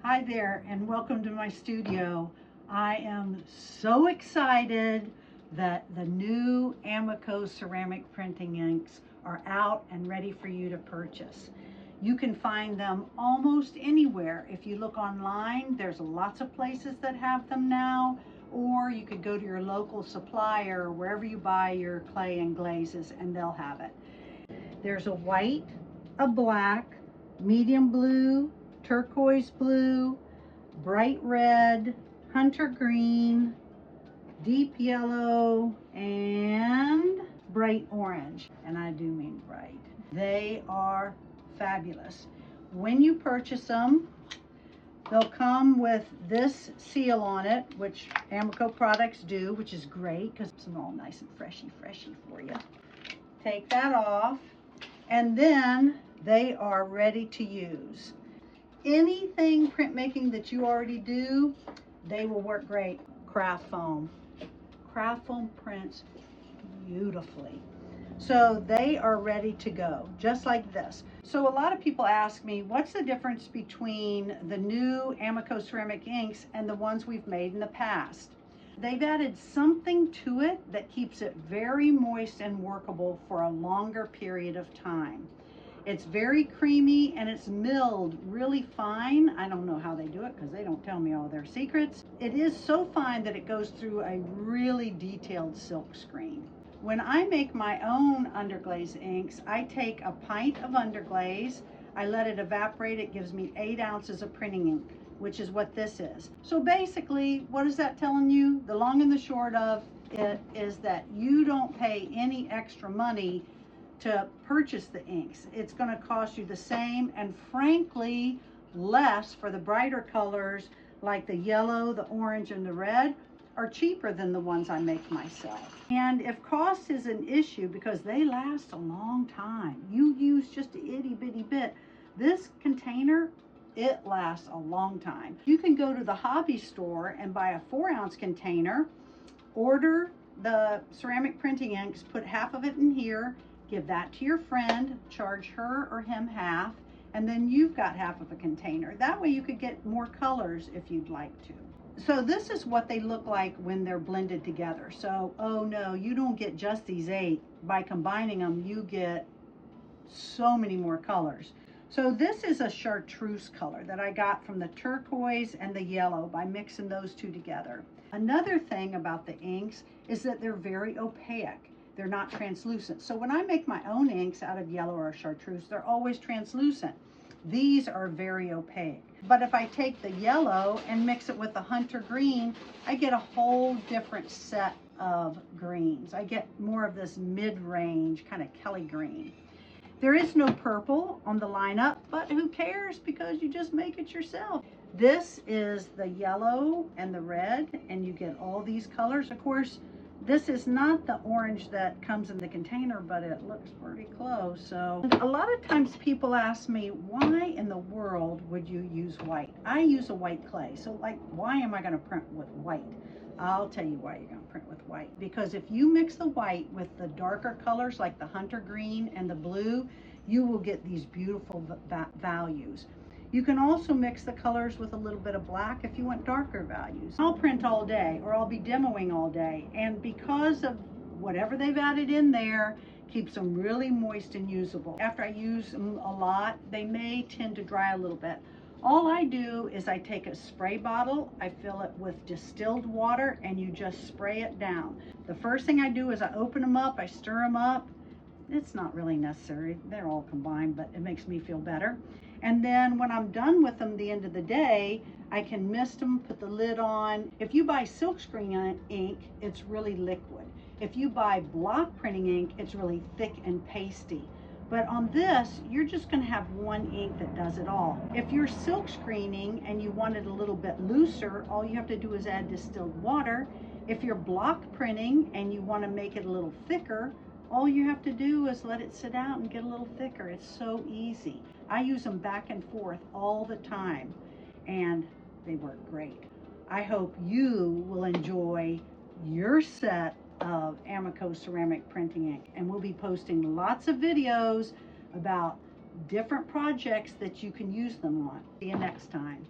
Hi there and welcome to my studio. I am so excited that the new Amaco Ceramic Printing Inks are out and ready for you to purchase. You can find them almost anywhere. If you look online, there's lots of places that have them now, or you could go to your local supplier, wherever you buy your clay and glazes, and they'll have it. There's a white, a black, medium blue, turquoise blue, bright red, hunter green, deep yellow, and bright orange. And I do mean bright. They are fabulous. When you purchase them, they'll come with this seal on it, which Amaco products do, which is great because it's all nice and freshy for you. Take that off, and then they are ready to use. Anything printmaking that you already do, they will work great. Craft foam. Craft foam prints beautifully. So they are ready to go, just like this. So a lot of people ask me, what's the difference between the new Amaco Ceramic Inks and the ones we've made in the past? They've added something to it that keeps it very moist and workable for a longer period of time. It's very creamy and it's milled really fine. I don't know how they do it because they don't tell me all their secrets. It is so fine that it goes through a really detailed silk screen. When I make my own underglaze inks, I take a pint of underglaze, I let it evaporate, it gives me 8 ounces of printing ink, which is what this is. So basically, what is that telling you? The long and the short of it is that you don't pay any extra money to purchase the inks. It's going to cost you the same, and frankly less for the brighter colors like the yellow, the orange, and the red are cheaper than the ones I make myself. And if cost is an issue, because they last a long time, you use just an itty bitty bit, this container, it lasts a long time. You can go to the hobby store and buy a 4-ounce container, order the ceramic printing inks, put half of it in here, give that to your friend, charge her or him half, and then you've got half of a container. That way you could get more colors if you'd like to. So this is what they look like when they're blended together. So, oh no, you don't get just these 8. By combining them, you get so many more colors. So this is a chartreuse color that I got from the turquoise and the yellow by mixing those two together. Another thing about the inks is that they're very opaque. They're not translucent. So when I make my own inks out of yellow or chartreuse, they're always translucent. These are very opaque. But if I take the yellow and mix it with the hunter green, I get a whole different set of greens. I get more of this mid-range kind of Kelly green. There is no purple on the lineup, but who cares, because you just make it yourself. This is the yellow and the red, and you get all these colors. Of course, this is not the orange that comes in the container, but it looks pretty close. So a lot of times people ask me, why in the world would you use white? I use a white clay. So like, why am I going to print with white? I'll tell you why you're going to print with white. Because if you mix the white with the darker colors like the hunter green and the blue, you will get these beautiful values. You can also mix the colors with a little bit of black if you want darker values. I'll print all day, or I'll be demoing all day, and because of whatever they've added in there, keeps them really moist and usable. After I use them a lot, they may tend to dry a little bit. All I do is I take a spray bottle, I fill it with distilled water, and you just spray it down. The first thing I do is I open them up, I stir them up. It's not really necessary, they're all combined, but it makes me feel better. And then when I'm done with them the end of the day, I can mist them, put the lid on. If you buy silkscreen ink, it's really liquid. If you buy block printing ink, it's really thick and pasty. But on this, you're just going to have one ink that does it all. If you're silk screening and you want it a little bit looser, all you have to do is add distilled water. If you're block printing and you want to make it a little thicker, all you have to do is let it sit out and get a little thicker. It's so easy. I use them back and forth all the time, and they work great. I hope you will enjoy your set of Amaco Ceramic Printing Ink, and we'll be posting lots of videos about different projects that you can use them on. See you next time.